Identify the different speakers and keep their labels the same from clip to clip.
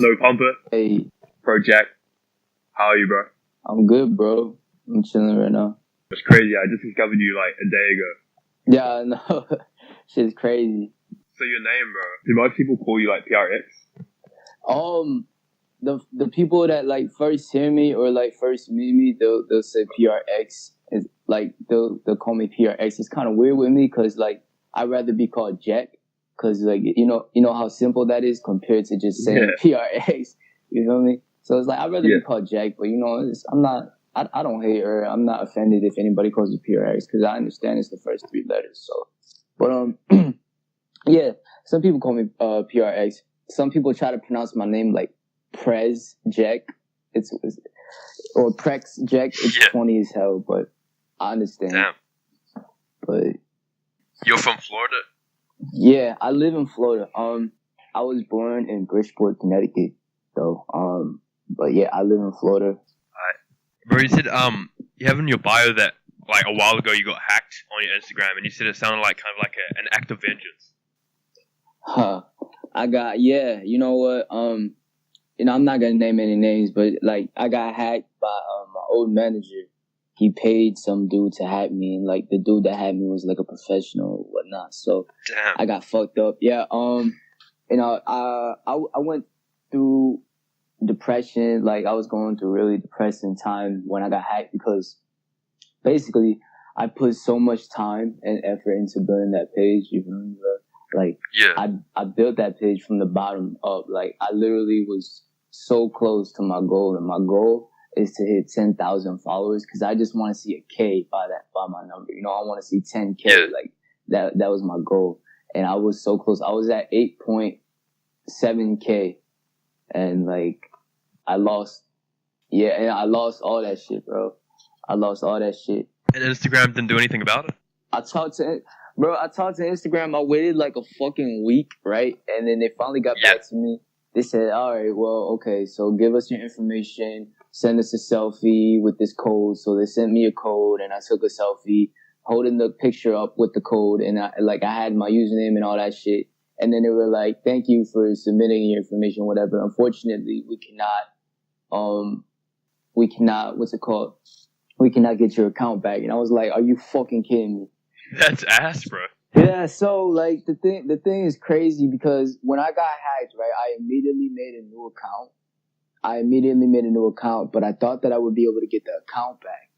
Speaker 1: No Pumper,
Speaker 2: Hey,
Speaker 1: Prxjek. How are you, bro?
Speaker 2: I'm good, bro. I'm chilling right now.
Speaker 1: It's crazy. I just discovered you like a day ago.
Speaker 2: Yeah, I know. Shit's crazy.
Speaker 1: So your name, bro? Do most people call you like PRX?
Speaker 2: The people that like first hear me or like first meet me, they'll say PRX. It's like they'll call me PRX. It's kind of weird with me because like I'd rather be called Jack because like you know how simple that is compared to just saying PRX. You feel me? So it's like I'd rather be called Jack, but I'm not. I don't hate her. I'm not offended if anybody calls me PRX because I understand it's the first three letters. So, but yeah, some people call me PRX. Some people try to pronounce my name like Prxjek. Or Prxjek. It's funny as hell, but I understand.
Speaker 1: Damn.
Speaker 2: But
Speaker 1: you're from Florida?
Speaker 2: Yeah, I live in Florida. I was born in Bridgeport, Connecticut, though. But yeah, I live in Florida.
Speaker 1: Alright. Bro, you said you have in your bio that like a while ago you got hacked on your Instagram, and you said it sounded like kind of like an act of vengeance.
Speaker 2: You know what? I'm not gonna name any names, but like I got hacked by my old manager. He paid some dude to hack me, and like the dude that hacked me was like a professional or whatnot. So
Speaker 1: damn.
Speaker 2: I got fucked up. Yeah. I went through depression. Like I was going through really depressing time when I got hacked because basically I put so much time and effort into building that page. You know, like I built that page from the bottom up. Like I literally was so close to my goal, and my goal is to hit 10,000 followers because I just want to see a K by my number. You know, I want to see 10K. Like that was my goal, and I was so close. I was at 8.7K, and like I lost. Yeah, and I lost all that shit, bro. I lost all that shit.
Speaker 1: And Instagram didn't do anything about it?
Speaker 2: I talked to Instagram. I waited like a fucking week, right? And then they finally got back to me. They said, all right, well, okay, so give us your information. Send us a selfie with this code. So they sent me a code, and I took a selfie holding the picture up with the code. And I had my username and all that shit. And then they were like, thank you for submitting your information, whatever. Unfortunately, we cannot, what's it called? We cannot get your account back. And I was like, are you fucking kidding me?
Speaker 1: That's ass, bro.
Speaker 2: Yeah, so like the thing is crazy because when I got hacked, right, I immediately made a new account, but I thought that I would be able to get the account back.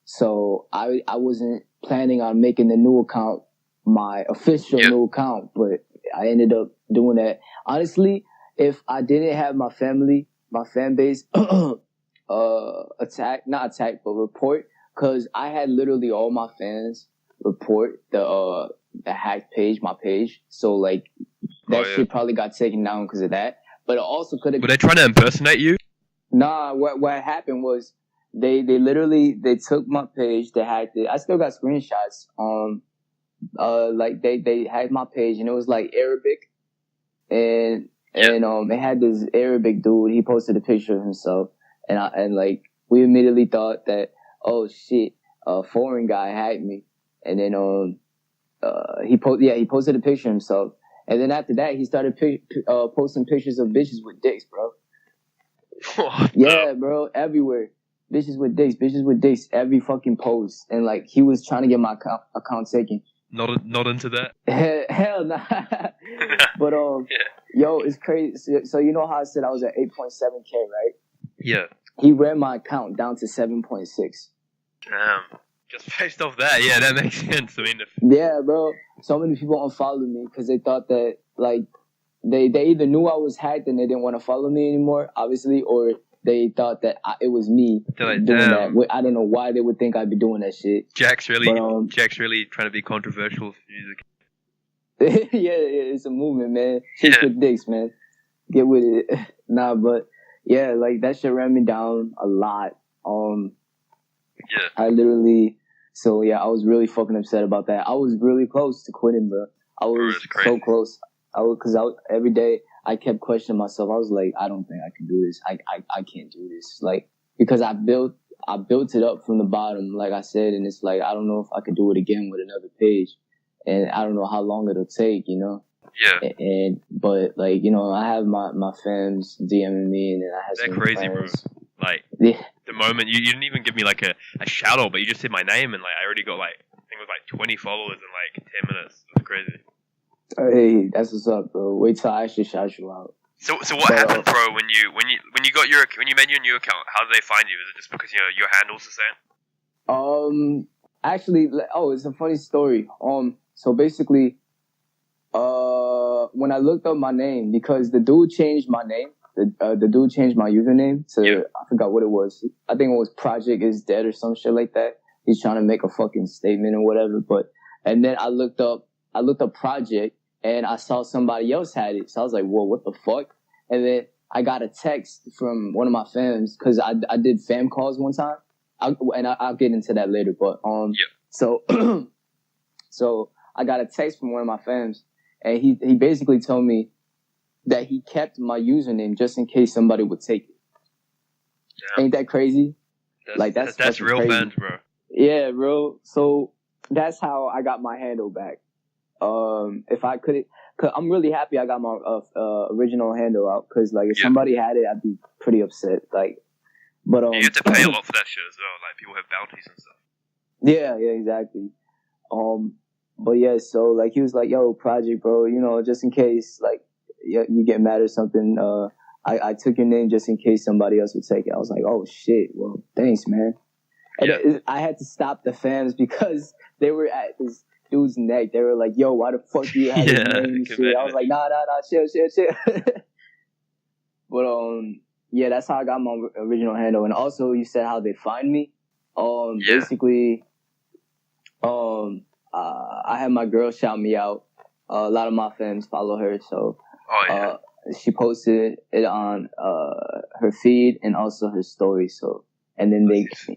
Speaker 2: So I wasn't planning on making the new account my official new account, but I ended up doing that. Honestly, if I didn't have my family, my fan base report, because I had literally all my fans report the hacked page, my page. So like that shit probably got taken down because of that. But it also could have.
Speaker 1: Were they trying to impersonate you?
Speaker 2: Nah, what happened was they literally took my page, they hacked it. I still got screenshots. Like they hacked my page, and it was like Arabic, and it had this Arabic dude. He posted a picture of himself, and like we immediately thought that, oh shit, a foreign guy hacked me. And then he posted a picture of himself, and then after that he started posting pictures of bitches with dicks, bro. Yeah, bro, everywhere, bitches with dicks, every fucking post, and like he was trying to get my account taken.
Speaker 1: Not into that.
Speaker 2: Hell nah. But yo, it's crazy. So you know how I said I was at 8.7K, right?
Speaker 1: Yeah.
Speaker 2: He ran my account down to 7.6.
Speaker 1: Damn. Just based off that, yeah, that makes sense. I mean,
Speaker 2: yeah, bro. So many people unfollowed me because they thought that, like, they either knew I was hacked and they didn't want to follow me anymore, obviously, or they thought that it was me
Speaker 1: like,
Speaker 2: doing that. I don't know why they would think I'd be doing that shit.
Speaker 1: Jack's really trying to be controversial with music.
Speaker 2: yeah, it's a movement, man. Chicks with dicks, man. Get with it. Nah, but yeah, like that shit ran me down a lot. I literally. So yeah, I was really fucking upset about that. I was really close to quitting, bro. I was so close. Every day I kept questioning myself. I was like, I don't think I can do this. I can't do this. Like, because I built it up from the bottom, like I said, and it's like I don't know if I could do it again with another page, and I don't know how long it'll take, you know.
Speaker 1: Yeah.
Speaker 2: But like, you know, I have my fans DMing me, and then I have
Speaker 1: They're
Speaker 2: some
Speaker 1: crazy, bro.
Speaker 2: friends.
Speaker 1: Like,
Speaker 2: Yeah.
Speaker 1: the moment you didn't even give me like a shout out, but you just said my name, and like I already got like I think it was like 20 followers in like 10 minutes. It was crazy.
Speaker 2: Hey, that's what's up, bro. Wait till I actually shout you out.
Speaker 1: So what happened, bro? When you made your new account, how did they find you? Is it just because your handle's the same?
Speaker 2: Actually, it's a funny story. So basically, when I looked up my name, because the dude changed my name, the dude changed my username to, I forgot what it was. I think it was Prxjek is dead or some shit like that. He's trying to make a fucking statement or whatever. And then I looked up Prxjek, and I saw somebody else had it. So I was like, whoa, what the fuck? And then I got a text from one of my fams, because I did fam calls one time. I'll get into that later. But so so I got a text from one of my fams, and he basically told me that he kept my username just in case somebody would take it. Yeah. Ain't that crazy?
Speaker 1: That's real crazy. Fans, bro.
Speaker 2: Yeah, bro. So that's how I got my handle back. If I could, cause I'm really happy I got my original handle out. Cause like if somebody had it, I'd be pretty upset. Like, but
Speaker 1: you have to pay a lot for that shit as well. Like people have bounties and stuff.
Speaker 2: Yeah, exactly. But yeah, so like he was like, "Yo, Prxjek, bro, you know, just in case like you get mad or something, I took your name just in case somebody else would take it." I was like, "Oh shit, well, thanks, man." And I had to stop the fans because they were at this dude's neck. They were like, "Yo, why the fuck do you have his name and shit?" I was like, "Nah, chill." But yeah, that's how I got my original handle. And also, you said how they find me. Basically, I had my girl shout me out. A lot of my fans follow her, so she posted it on her feed and also her story. So, and then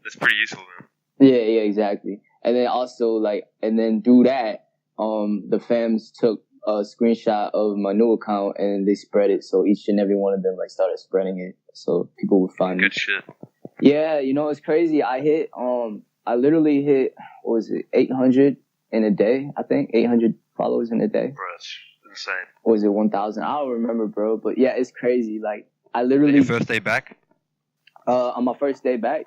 Speaker 1: that's pretty useful, man.
Speaker 2: Yeah, exactly. And then also and then through that, the fams took a screenshot of my new account and they spread it. So each and every one of them started spreading it, so people would find me.
Speaker 1: Good shit.
Speaker 2: Yeah, you know it's crazy. I literally hit, what was it, 800 in a day, I think. 800 followers in a day.
Speaker 1: Bro, that's insane.
Speaker 2: Or was it 1,000? I don't remember, bro. But yeah, it's crazy. Like, I literally...
Speaker 1: Your first day back?
Speaker 2: On my first day back.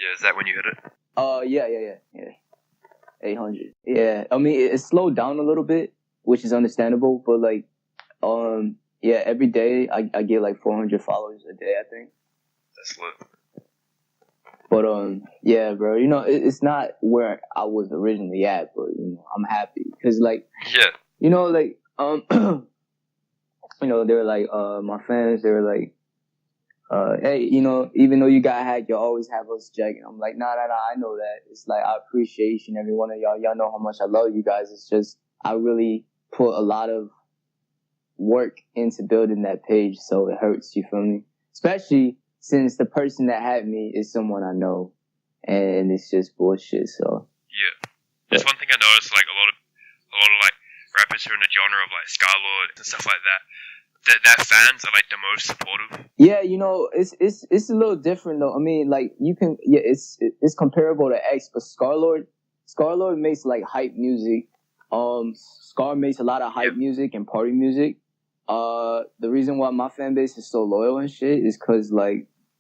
Speaker 1: Yeah, is that when you hit it?
Speaker 2: Yeah. 800. Yeah, I mean, it slowed down a little bit, which is understandable. But, every day I get, 400 followers a day, I think.
Speaker 1: That's lit.
Speaker 2: But yeah, bro. You know, it's not where I was originally at, but you know, I'm happy because you know, you know, they were like, my fans, they were like, hey, you know, even though you got hacked, you always have us, Jack. And I'm like, nah, I know that. It's like I appreciate each and every one of y'all. Y'all know how much I love you guys. It's just I really put a lot of work into building that page, so it hurts. You feel me? Especially since the person that had me is someone I know, and it's just bullshit. So
Speaker 1: yeah, there's one thing I noticed, like a lot of rappers who are in the genre of Skylord and stuff like that. Their fans are the most supportive.
Speaker 2: Yeah, you know, it's a little different though. I mean, it's comparable to X, but Scarlord makes hype music. Scar makes a lot of hype music and party music. The reason why my fan base is so loyal and shit is because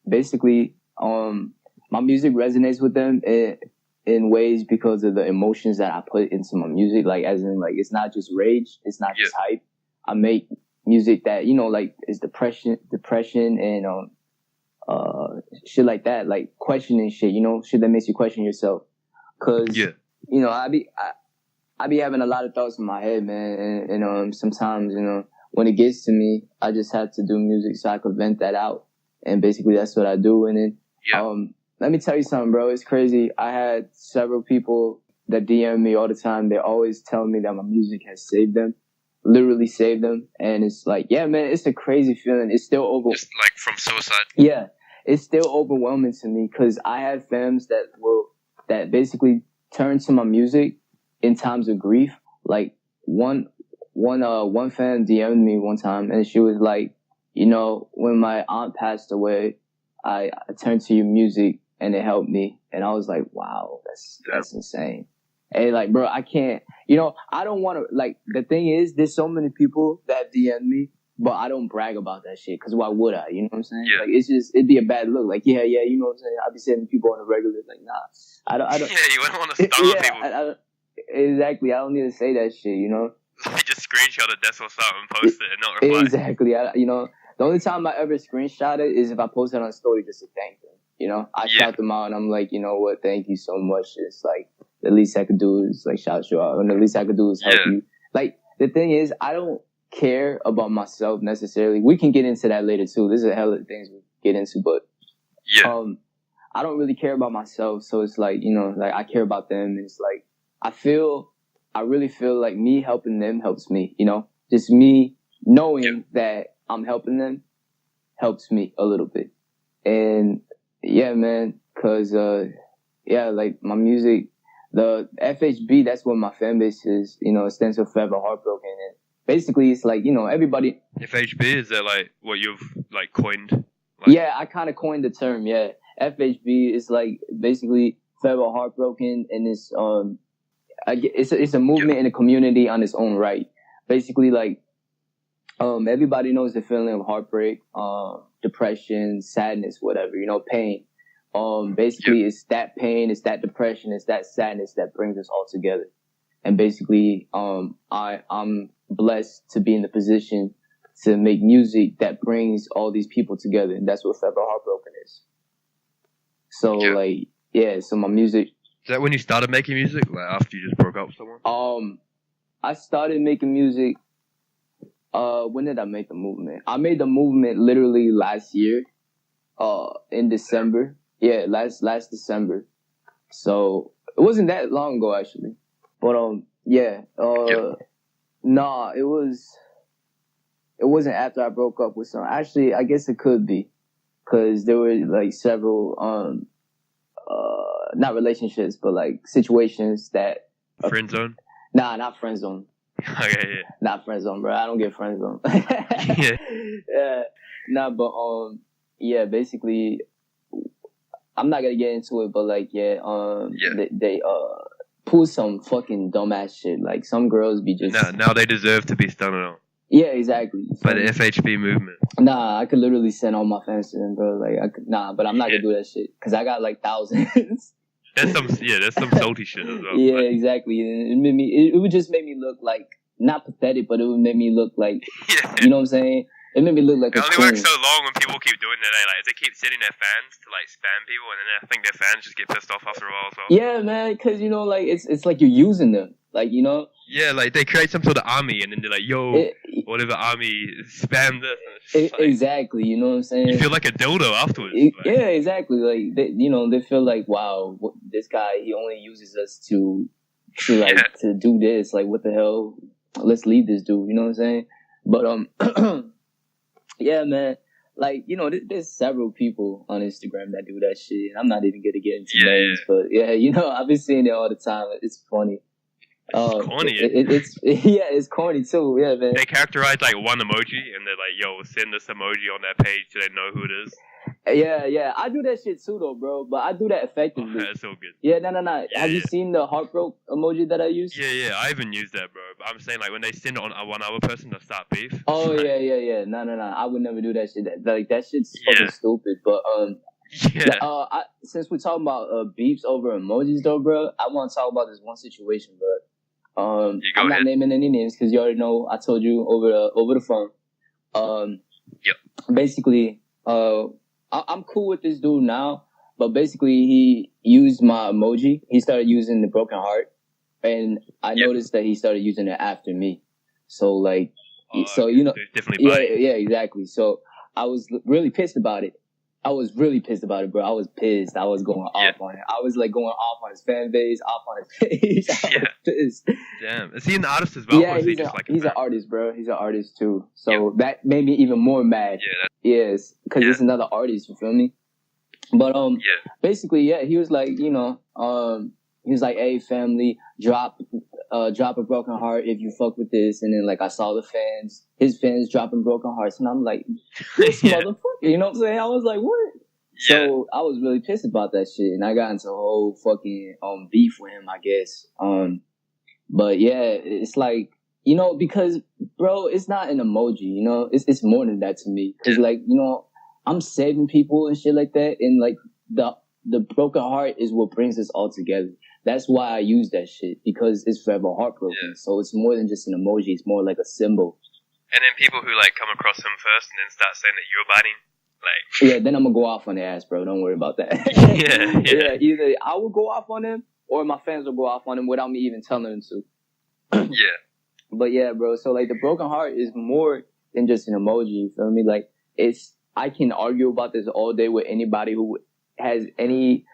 Speaker 2: basically, my music resonates with them in ways because of the emotions that I put into my music. As in, it's not just rage, it's not just hype. I make music that, you know, is depression and shit like that, questioning shit, you know, shit that makes you question yourself. Cause you know, I be having a lot of thoughts in my head, man, and sometimes, you know, when it gets to me, I just have to do music so I can vent that out. And basically that's what I do. And then, let me tell you something, bro. It's crazy. I had several people that DM me all the time. They always tell me that my music has saved them, literally saved them. And it's yeah, man, it's a crazy feeling. It's still
Speaker 1: just from suicide.
Speaker 2: Yeah, it's still overwhelming to me because I had fams that basically turn to my music in times of grief. One fan DM'd me one time and she was like, you know, when my aunt passed away, I turned to your music and it helped me. And I was like, wow, that's insane. And like, bro, I can't. I don't want to. Like, the thing is, there's so many people that DM me, but I don't brag about that shit. Cause why would I? You know what I'm saying?
Speaker 1: Yeah.
Speaker 2: Like, it'd be a bad look. Like, yeah, you know what I'm saying? I'll be sending people on the regular. Like, nah, I don't.
Speaker 1: Yeah, you wouldn't want to stun
Speaker 2: Yeah,
Speaker 1: people.
Speaker 2: exactly. I don't need to say that shit. You
Speaker 1: Just screenshot it, that's what's up, and post it and not reply.
Speaker 2: Exactly. The only time I ever screenshot it is if I post it on a story just to thank them. I shout them out and I'm like, you know what? Thank you so much. It's like the least I could do is like shout you out, and the least I could do is help you. Like, the thing is, I don't care about myself necessarily. We can get into that later too. There's a hell of things we get into, but I don't really care about myself. So it's like, like I care about them. And it's like I really feel like me helping them helps me. Just me knowing that I'm helping them helps me a little bit. And yeah, man, cause like my music, the FHB, that's what my fan base is. It stands for Forever Heartbroken. And basically, it's like, everybody.
Speaker 1: FHB, is that like what you've like coined? Like...
Speaker 2: Yeah, I kind of coined the term. Yeah, FHB is like basically Forever Heartbroken, and it's a movement in a community on its own right. Basically, like, everybody knows the feeling of heartbreak, depression, sadness, whatever, pain. Basically, it's that pain, it's that depression, it's that sadness that brings us all together. And basically, I'm blessed to be in the position to make music that brings all these people together. And that's what Forever Heartbroken is. So, so my music.
Speaker 1: Is that when you started making music? Like, after you just broke up with someone?
Speaker 2: I started making music. When did I make the movement? I made the movement literally last year, in December. Yeah, last December. So it wasn't that long ago actually, but nah, it wasn't after I broke up with someone. Actually, I guess it could be, cause there were like several not relationships, but like situations that.
Speaker 1: Friend zone?
Speaker 2: Nah, not friend zone.
Speaker 1: Okay, yeah.
Speaker 2: Not friend zone, bro. I don't get friend zone.
Speaker 1: Yeah.
Speaker 2: Nah, but basically, I'm not gonna get into it, but like, they pull some fucking dumbass shit. Like, some girls be just.
Speaker 1: Now they deserve to be stunned on.
Speaker 2: Yeah, exactly.
Speaker 1: By the FHB movement.
Speaker 2: Nah, I could literally send all my fans to them, bro. Like, but I'm not gonna do that shit because I got like thousands.
Speaker 1: That's some salty shit as well.
Speaker 2: Yeah, exactly. And it would just make me look like, not pathetic, but it would make me look like, you know what I'm saying? It made me look like
Speaker 1: it only works so long when people keep doing that. Like, they keep sending their fans to like spam people, and then I think their fans just get pissed off after a while as well.
Speaker 2: Yeah, man, because like it's like you're using them, like
Speaker 1: Yeah, like they create some sort of army, and then they're like, "Yo, whatever army, spam this."
Speaker 2: Exactly, you know what I'm saying?
Speaker 1: You feel like a dildo afterwards.
Speaker 2: Yeah, exactly. Like they feel like, wow, this guy, he only uses us to do this. Like, what the hell? Let's leave this dude. You know what I'm saying? But yeah, man. Like, there's several people on Instagram that do that shit. I'm not even gonna get into names, but yeah, I've been seeing it all the time. It's funny.
Speaker 1: It's corny.
Speaker 2: It's corny too. Yeah, man.
Speaker 1: They characterize like one emoji, and they're like, "Yo, send this emoji on that page so they know who it is."
Speaker 2: Yeah. I do that shit too, though, bro. But I do that effectively.
Speaker 1: That's so good.
Speaker 2: Yeah, no. Have you seen the heartbroken emoji that I use?
Speaker 1: Yeah. I even use that, bro. But I'm saying, like, when they send it on one other person to start beef.
Speaker 2: Oh, yeah. No. I would never do that shit. That shit's fucking stupid. But since we're talking about beefs over emojis, though, bro, I want to talk about this one situation, bro. I'm not naming any names because you already know. I told you over the phone. Basically, I'm cool with this dude now, but basically he used my emoji. He started using the broken heart, and I noticed that he started using it after me. So like,
Speaker 1: definitely
Speaker 2: exactly. So I was really pissed about it. Bro. I was pissed. I was going off on it. I was like going off on his fan base, off on his page. I was pissed.
Speaker 1: Damn. Is he an artist as well?
Speaker 2: Yeah, he's an artist, bro. He's an artist too. So that made me even more mad. Yes, because he's another artist. You feel me? But basically, he was like, he was like, "Hey, family, drop a broken heart if you fuck with this." And then like I saw his fans dropping broken hearts, and I'm like, this motherfucker, you know what I'm saying? I was like, what? So I was really pissed about that shit, and I got into a whole fucking beef with him, I guess. But yeah, it's like, you know, because bro, it's not an emoji, you know, it's more than that to me. Cause like, you know, I'm saving people and shit like that, and like the broken heart is what brings us all together. That's why I use that shit, because it's forever heartbroken. Yeah. So it's more than just an emoji; it's more like a symbol.
Speaker 1: And then people who like come across him first and then start saying that you're biting, like
Speaker 2: yeah, then I'm gonna go off on their ass, bro. Don't worry about that.
Speaker 1: yeah.
Speaker 2: Either I will go off on him, or my fans will go off on him without me even telling them to.
Speaker 1: Yeah.
Speaker 2: But yeah, bro. So like the broken heart is more than just an emoji. You feel me? Like I can argue about this all day with anybody who has any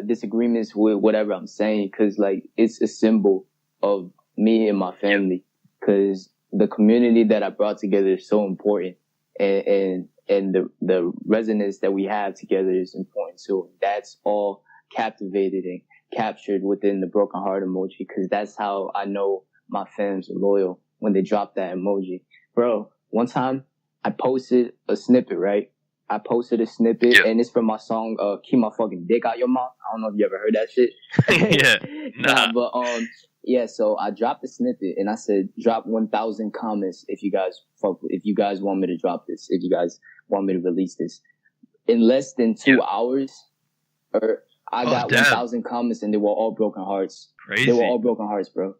Speaker 2: disagreements with whatever I'm saying, because like it's a symbol of me and my family. Because the community that I brought together is so important, and the resonance that we have together is important too. That's all captivated and captured within the broken heart emoji, because that's how I know my fans are loyal, when they drop that emoji. Bro, one time I posted a snippet, right? I posted a snippet, and it's from my song Keep My Fucking Dick Out Your Mouth. I don't know if you ever heard that shit.
Speaker 1: Nah.
Speaker 2: But yeah, so I dropped the snippet and I said drop 1,000 comments if you guys want me to drop this, if you guys want me to release this. In less than 2 hours, I got 1,000 comments, and they were all broken hearts.
Speaker 1: Crazy.
Speaker 2: They were all broken hearts, bro.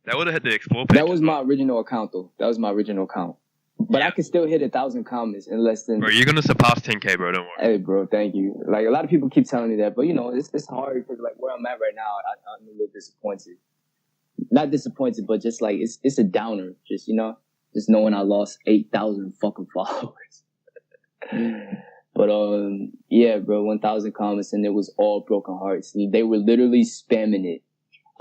Speaker 1: That would have hit the explore page.
Speaker 2: That was my original account, though. That was my original account. But I could still hit 1,000 comments in less than...
Speaker 1: Bro, you're going to surpass 10K, bro. Don't worry.
Speaker 2: Hey, bro, thank you. Like, a lot of people keep telling me that. But, you know, it's hard because, like, where I'm at right now, I'm a little disappointed. Not disappointed, but just, like, it's a downer. Just, you know, just knowing I lost 8,000 fucking followers. But, yeah, bro, 1,000 comments, and it was all broken hearts. And they were literally spamming it.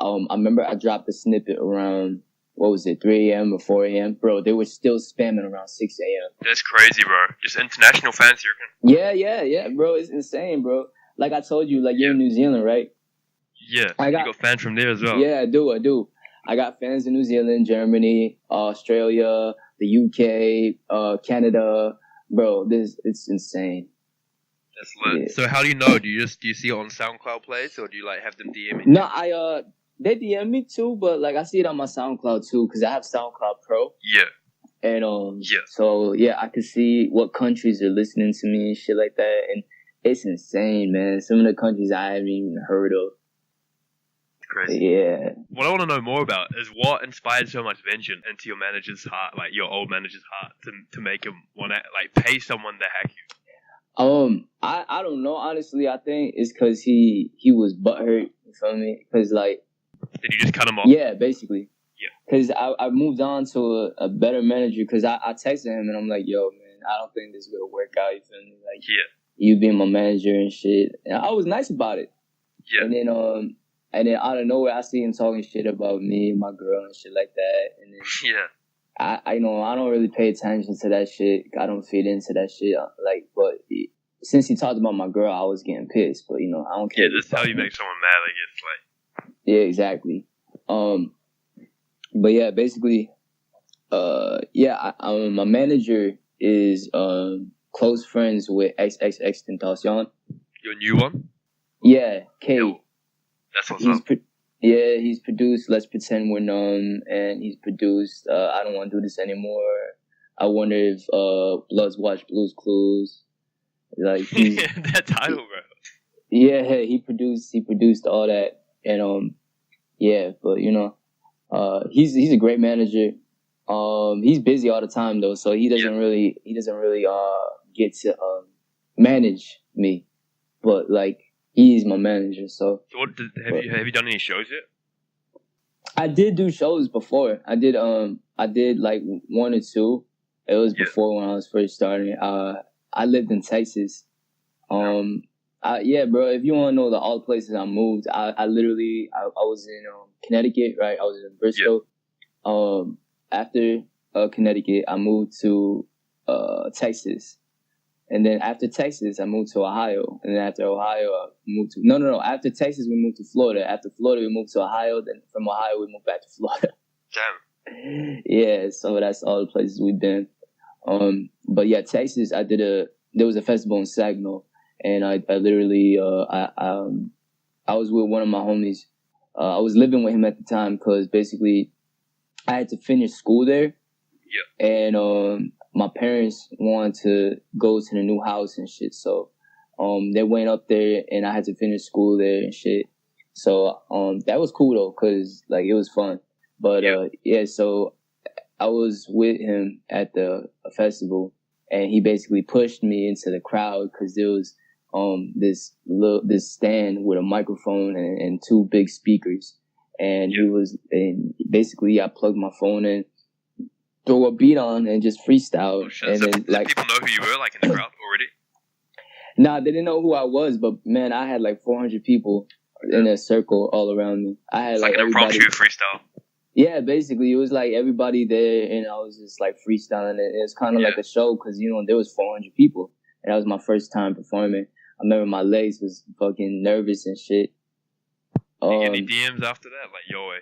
Speaker 2: I remember I dropped a snippet around, 3 a.m. or 4 a.m.? Bro, they were still spamming around 6 a.m.
Speaker 1: That's crazy, bro. Just international fans here.
Speaker 2: Yeah, bro. It's insane, bro. Like I told you, like, you're in New Zealand, right?
Speaker 1: Yeah, you got fans from there as well.
Speaker 2: Yeah, I do. I got fans in New Zealand, Germany, Australia, the UK, Canada. Bro, it's insane.
Speaker 1: That's lit. Yeah. So how do you know? Do you see it on SoundCloud plays, or do you like have them DM it?
Speaker 2: No, they DM me too, but like I see it on my SoundCloud too, because I have SoundCloud Pro.
Speaker 1: Yeah.
Speaker 2: And so yeah, I can see what countries are listening to me and shit like that, and it's insane, man. Some of the countries I haven't even heard of.
Speaker 1: Crazy.
Speaker 2: Yeah.
Speaker 1: What I want to know more about is what inspired so much vengeance into your manager's heart, like your old manager's heart, to make him want to like pay someone to hack you.
Speaker 2: I don't know, honestly. I think it's because he was butthurt. You feel me? Because like.
Speaker 1: Did you just cut him off?
Speaker 2: Yeah, basically.
Speaker 1: Yeah.
Speaker 2: Because I moved on to a better manager, because I texted him and I'm like, yo, man, I don't think this is gonna work out. You feel me? Like, you being my manager and shit. And I was nice about it.
Speaker 1: Yeah.
Speaker 2: And then out of nowhere, I see him talking shit about me and my girl and shit like that. And then I don't really pay attention to that shit. I don't feed into that shit. Like, but since he talked about my girl, I was getting pissed. But you know, I don't care.
Speaker 1: Yeah, that's how you make someone mad. Like it's like.
Speaker 2: Yeah, exactly. But yeah, basically, my manager is close friends with XXXTentacion.
Speaker 1: Your new one?
Speaker 2: Yeah, K.
Speaker 1: Yo, that's what's up.
Speaker 2: He's produced Let's Pretend We're Numb, and he's produced I Don't Want to Do This Anymore. I wonder if Bloods Watch Blues Clues. Like
Speaker 1: that title, bro.
Speaker 2: Yeah, he produced all that, and but you know, he's a great manager. He's busy all the time though, so he doesn't really get to manage me, but like he's my manager. So
Speaker 1: have you done any shows yet?
Speaker 2: I did do shows before. I did like 1 or 2. It was before when I was first starting. I lived in Texas. Yeah, bro. If you want to know all the places I moved, I literally was in Connecticut, right? I was in Bristol. Yeah. After Connecticut, I moved to Texas, and then after Texas, I moved to Ohio, and then after Ohio, I moved to no. After Texas, we moved to Florida. After Florida, we moved to Ohio. Then from Ohio, we moved back to Florida.
Speaker 1: Damn.
Speaker 2: Yeah, so that's all the places we've been. But yeah, Texas, I did there was a festival in Saginaw, and I literally I was with one of my homies. I was living with him at the time because basically I had to finish school there.
Speaker 1: Yeah.
Speaker 2: And my parents wanted to go to the new house and shit, so they went up there, and I had to finish school there and shit. So that was cool though, cause like it was fun. But yeah, so I was with him at the festival, and he basically pushed me into the crowd because there was this stand with a microphone and two big speakers, and basically I plugged my phone in, throw a beat on, and just freestyle.
Speaker 1: Oh, and then like people know who you were, like in the crowd already.
Speaker 2: Nah, they didn't know who I was, but man, I had like 400 people in a circle all around me. I had
Speaker 1: like an impromptu freestyle.
Speaker 2: Yeah, basically, it was like everybody there, and I was just like freestyling. And it was kind of like a show because there was 400 people, and that was my first time performing. I remember my legs was fucking nervous and shit.
Speaker 1: Any DMs after that? Like, yo, I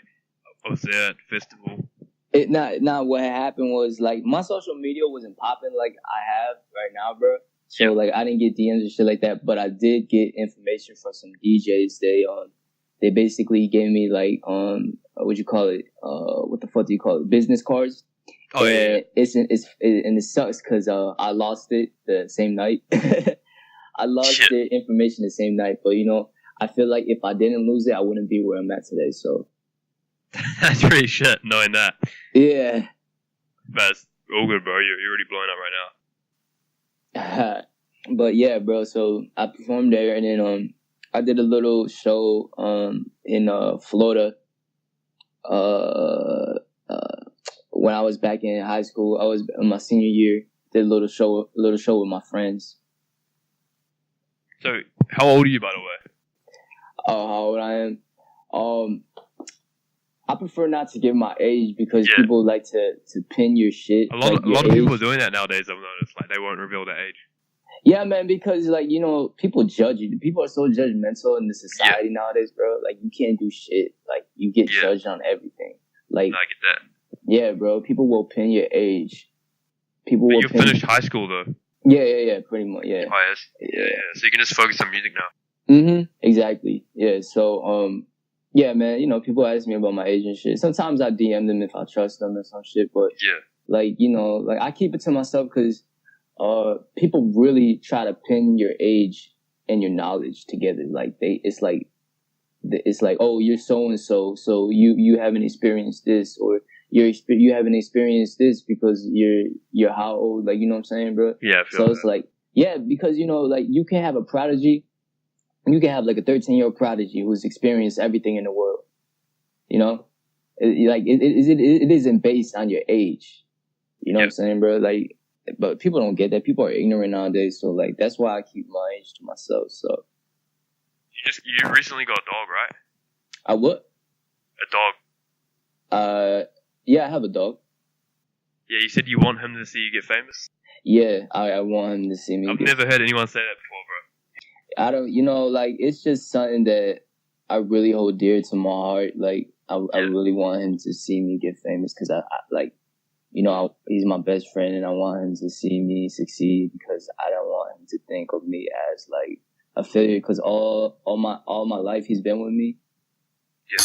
Speaker 1: was there at the festival.
Speaker 2: What had happened was, like, my social media wasn't popping like I have right now, bro. So, like, I didn't get DMs and shit like that, but I did get information from some DJs. They basically gave me, like, what you call it? What the fuck do you call it? Business cards.
Speaker 1: Oh, yeah.
Speaker 2: And it sucks because I lost it the same night. I lost the information the same night, but, I feel like if I didn't lose it, I wouldn't be where I'm at today, so.
Speaker 1: That's pretty shit, knowing that.
Speaker 2: Yeah.
Speaker 1: But it's all good, bro. You're already blowing up right now.
Speaker 2: But yeah, bro, so I performed there, and then I did a little show in Florida when I was back in high school. I was in my senior year, did a little show with my friends.
Speaker 1: So, how old are you, by the way?
Speaker 2: Oh, how old I am? I prefer not to give my age because people like to pin your shit.
Speaker 1: A lot of people are doing that nowadays, I've noticed. Like, they won't reveal their age.
Speaker 2: Yeah, man, because, like, people judge you. People are so judgmental in the society nowadays, bro. Like, you can't do shit. Like, you get judged on everything. Like,
Speaker 1: no, I get that.
Speaker 2: Yeah, bro. People will pin your age.
Speaker 1: But you finished high school, though.
Speaker 2: Yeah, pretty much, yeah.
Speaker 1: Oh, yes. Yeah. So you can just focus on music now.
Speaker 2: Mm-hmm, exactly. Yeah, so, yeah, man, people ask me about my age and shit. Sometimes I DM them if I trust them or some shit, but, like, like, I keep it to myself because people really try to pin your age and your knowledge together. Like, it's like, oh, you're so-and-so, so you haven't experienced this, or you haven't experienced this because you're how old, like, you know what I'm saying, bro?
Speaker 1: Yeah, I feel
Speaker 2: so it's like, because, like, you can have a prodigy. You can have like a 13-year-old prodigy who's experienced everything in the world. It isn't based on your age. You know what I'm saying, bro? Like, but people don't get that. People are ignorant nowadays. So, like, that's why I keep my age to myself. So.
Speaker 1: You recently got a dog, right?
Speaker 2: I what?
Speaker 1: A dog.
Speaker 2: Yeah, I have a dog.
Speaker 1: Yeah, you said you want him to see you get famous?
Speaker 2: Yeah, I want him to see me.
Speaker 1: I've never heard anyone say that before, bro.
Speaker 2: I don't, like, it's just something that I really hold dear to my heart. Like, I really want him to see me get famous because he's my best friend, and I want him to see me succeed because I don't want him to think of me as like a failure because all my life he's been with me.
Speaker 1: Yeah.